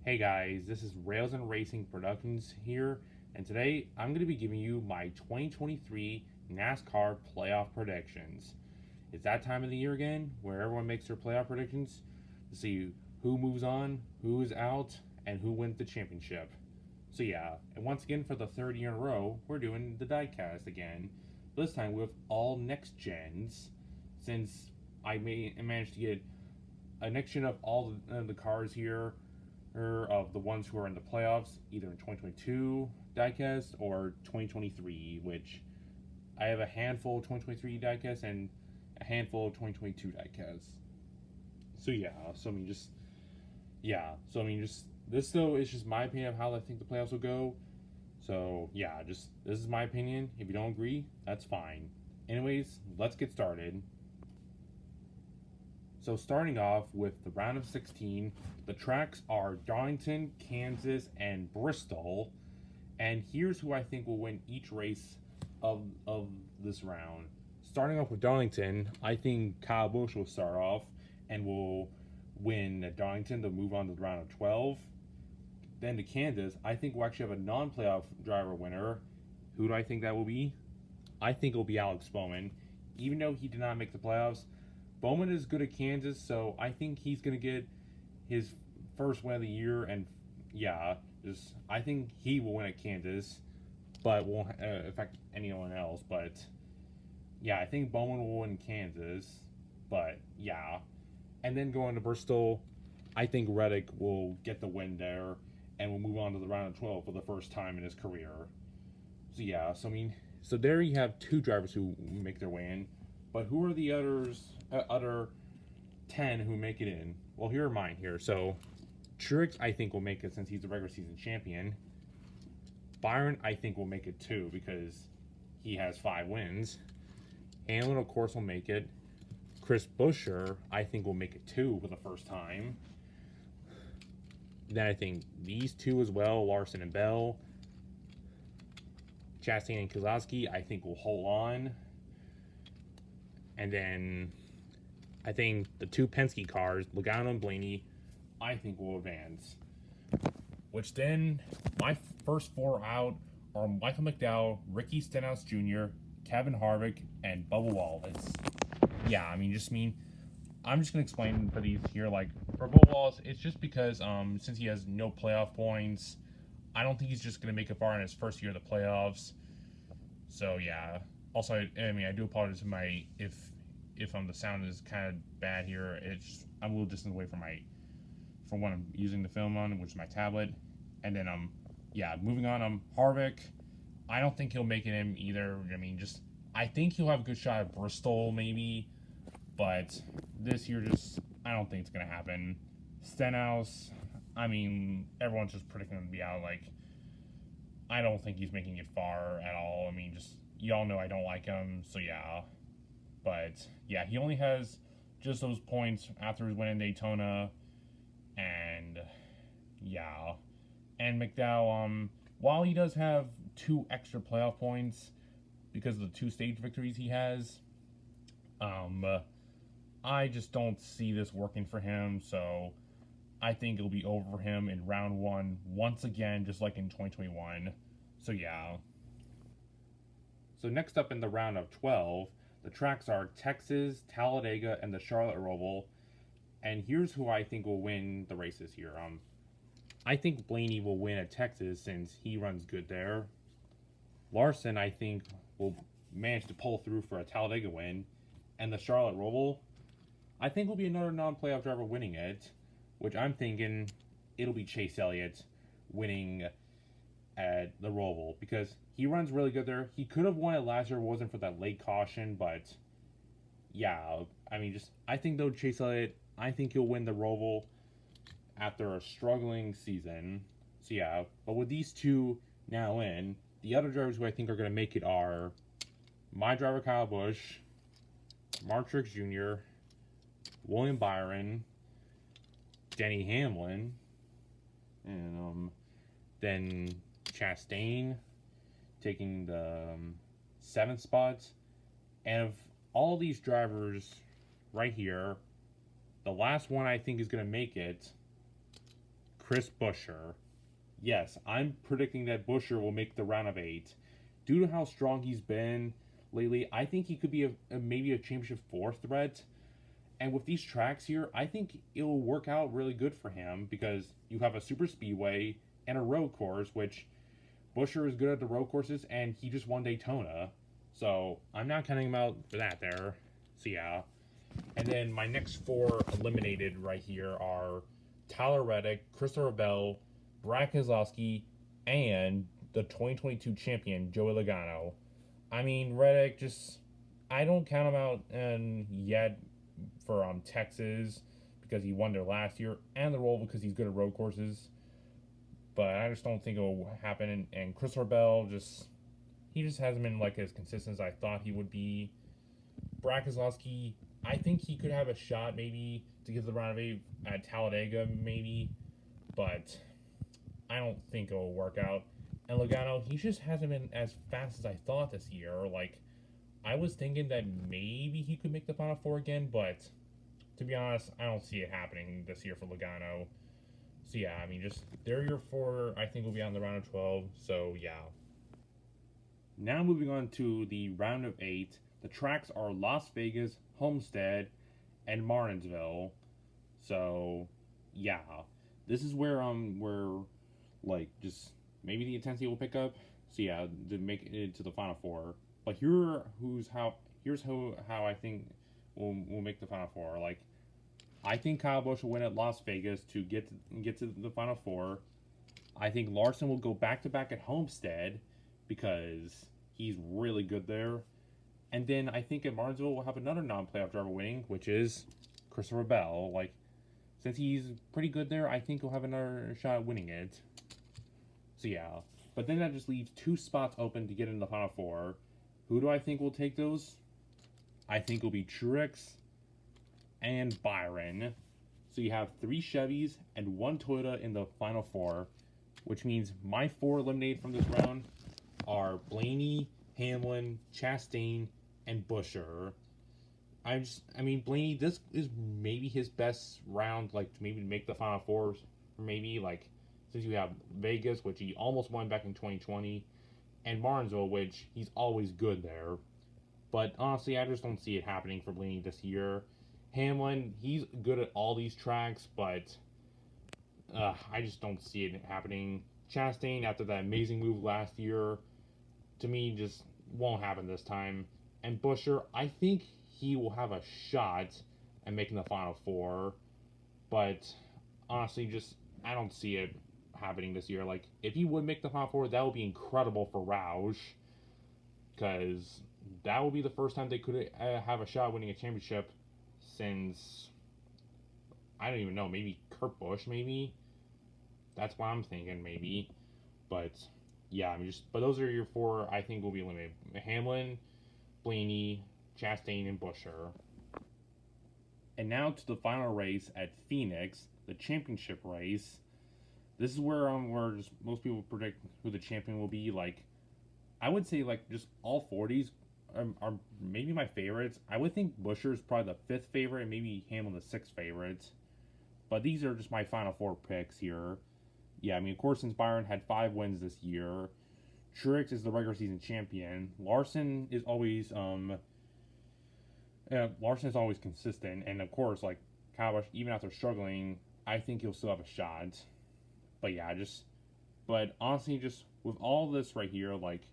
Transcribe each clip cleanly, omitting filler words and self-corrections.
Hey guys, this is Rails and Racing Productions here, and today I'm going to be giving you my 2023 NASCAR playoff predictions. It's that time of the year again where everyone makes their playoff predictions to see who moves on, who is out, and who wins the championship. So yeah, and once again for the third year in a row, we're doing the diecast again. This time with all next gens, since managed to get a next gen of all the cars here of the ones who are in the playoffs, either in 2022 diecast or 2023, which I have a handful of 2023 diecast and a handful of 2022 diecast. So yeah, just this though is just my opinion of how I think the playoffs will go. So yeah, just this is my opinion. If you don't agree, that's fine. Anyways, let's get started. So starting off with the round of 16, the tracks are Darlington, Kansas, and Bristol. And here's who I think will win each race of this round. Starting off with Darlington, I think Kyle Busch will start off and will win at Darlington to move on to the round of 12. Then to Kansas, I think we'll actually have a non-playoff driver winner. Who do I think that will be? I think it will be Alex Bowman. Even though he did not make the playoffs, Bowman is good at Kansas, so I think he's going to get his first win of the year. And yeah, I think he will win at Kansas, but won't affect anyone else. But yeah, I think Bowman will win Kansas, but yeah. And then going to Bristol, I think Reddick will get the win there and will move on to the round of 12 for the first time in his career. So yeah, so there you have two drivers who make their way in. But who are the other 10 who make it in? Well, here are mine here. So Truex, I think, will make it since he's the regular season champion. Byron, I think, will make it too because he has 5 wins. Hamlin, of course, will make it. Chris Buescher, I think, will make it too for the first time. Then I think these two as well, Larson and Bell. Chastain and Keselowski, I think, will hold on. And then I think the two Penske cars, Logano and Blaney, I think will advance. Which then, my first 4 out are Michael McDowell, Ricky Stenhouse Jr., Kevin Harvick, and Bubba Wallace. Yeah, I'm just going to explain for these here. Like, for Bubba Wallace, it's just because since he has no playoff points, I don't think he's just going to make it far in his first year of the playoffs. So, yeah. Also, I do apologize if the sound is kind of bad here. I'm a little distant away from what I'm using the film on, which is my tablet. And then moving on. Harvick, I don't think he'll make it in either. I think he'll have a good shot at Bristol maybe, but this year I don't think it's gonna happen. Stenhouse, everyone's just predicting him to be out. Like, I don't think he's making it far at all. Y'all know I don't like him, so yeah. But yeah, he only has just those points after his win in Daytona, and yeah. And McDowell, while he does have 2 extra playoff points because of the 2 stage victories he has, I just don't see this working for him, so I think it'll be over for him in round 1 once again, just like in 2021. So yeah. So next up in the round of 12, the tracks are Texas, Talladega, and the Charlotte Roval. And here's who I think will win the races here. I think Blaney will win at Texas since he runs good there. Larson, I think, will manage to pull through for a Talladega win. And the Charlotte Roval, I think will be another non-playoff driver winning it, which I'm thinking it'll be Chase Elliott winning at the Roval because he runs really good there. He could have won it last year if it wasn't for that late caution, but yeah, I think though Chase Elliott, I think he'll win the Roval after a struggling season. So yeah, but with these two now in, the other drivers who I think are going to make it are my driver Kyle Busch, Mark Truex Jr., William Byron, Denny Hamlin, and then Chastain taking the 7th spot. And of all these drivers right here, the last one I think is going to make it Chris Buescher. Yes, I'm predicting that Buescher will make the round of 8. Due to how strong he's been lately, I think he could be maybe a championship 4 threat. And with these tracks here, I think it'll work out really good for him because you have a super speedway and a road course, which Buescher is good at the road courses, and he just won Daytona. So I'm not counting him out for that there. So yeah. And then my next 4 eliminated right here are Tyler Reddick, Christopher Bell, Brad Keselowski, and the 2022 champion, Joey Logano. I mean, Reddick just... I don't count him out yet for Texas because he won there last year, and the Roval because he's good at road courses. But I just don't think it will happen. And Christopher Bell, he just hasn't been like as consistent as I thought he would be. Brad Keselowski, I think he could have a shot maybe to get the round of 8 at Talladega maybe, but I don't think it will work out. And Logano, he just hasn't been as fast as I thought this year. Like, I was thinking that maybe he could make the Final Four again, but to be honest, I don't see it happening this year for Logano. So yeah, I mean, just they're your 4. I think will be on the round of 12. So yeah. Now moving on to the round of 8. The tracks are Las Vegas, Homestead, and Martinsville. So yeah, this is where like just maybe the intensity will pick up. So yeah, to make it to the Final Four. But here's how I think will make the Final Four. Like, I think Kyle Busch will win at Las Vegas to get to the Final Four. I think Larson will go back to back at Homestead because he's really good there. And then I think at Martinsville we'll have another non-playoff driver winning, which is Christopher Bell. Like, since he's pretty good there, I think he'll have another shot at winning it. So yeah, but then that just leaves 2 spots open to get in the Final Four. Who do I think will take those? I think it'll be Truex and Byron. So you have 3 Chevys and 1 Toyota in the Final Four, which means my 4 eliminated from this round are Blaney, Hamlin, Chastain, and Buescher. I mean, Blaney, this is maybe his best round, like, to maybe make the Final Fours, or maybe, like, since you have Vegas, which he almost won back in 2020, and Martinsville, which he's always good there. But honestly, I just don't see it happening for Blaney this year. Hamlin, he's good at all these tracks, but I just don't see it happening. Chastain, after that amazing move last year, to me, just won't happen this time. And Buescher, I think he will have a shot at making the Final Four, but honestly, just I don't see it happening this year. Like, if he would make the Final Four, that would be incredible for Roush, because that would be the first time they could have a shot at winning a championship since, I don't even know, maybe Kurt Busch, maybe? That's what I'm thinking, maybe. But yeah, I mean, but those are your 4 I think will be eliminated. Hamlin, Blaney, Chastain, and Buescher. And now to the final race at Phoenix, the championship race. This is where just most people predict who the champion will be. Like, I would say, like, just all 40s are maybe my favorites. I would think Buescher is probably the 5th favorite and maybe Hamlin the 6th favorite. But these are just my final 4 picks here. Yeah, I mean, of course, since Byron had 5 wins this year, Truex is the regular season champion. Larson is always consistent, and of course, like Kyle Busch, even after struggling, I think he'll still have a shot. But yeah, but honestly, just with all this right here, like,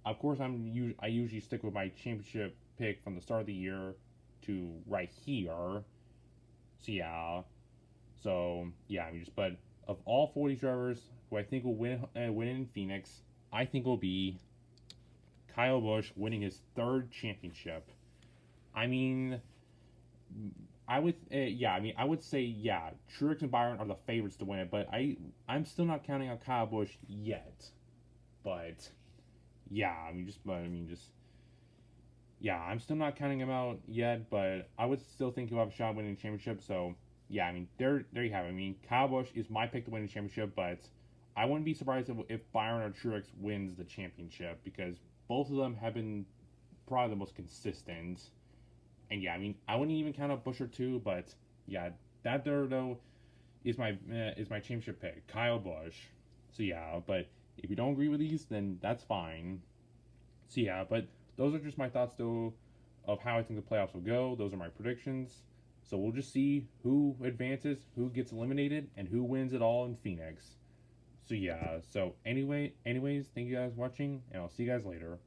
of course, I usually stick with my championship pick from the start of the year to right here. So yeah, I mean, but of all 40 drivers who I think will win in Phoenix, I think will be Kyle Busch winning his 3rd championship. I mean, I would say Truex and Byron are the favorites to win it, but I'm still not counting on Kyle Busch yet. But yeah, I'm still not counting him out yet, but I would still think he'll have a shot at winning the championship. So yeah, I mean, there you have it. I mean, Kyle Busch is my pick to win the championship, but I wouldn't be surprised if Byron or Truex wins the championship, because both of them have been probably the most consistent. And yeah, I mean, I wouldn't even count out Buescher too, but yeah, that there though, is my championship pick, Kyle Busch. So yeah, but if you don't agree with these, then that's fine. So yeah, but those are just my thoughts though of how I think the playoffs will go. Those are my predictions. So we'll just see who advances, who gets eliminated, and who wins it all in Phoenix. So yeah, so anyways, thank you guys for watching, and I'll see you guys later.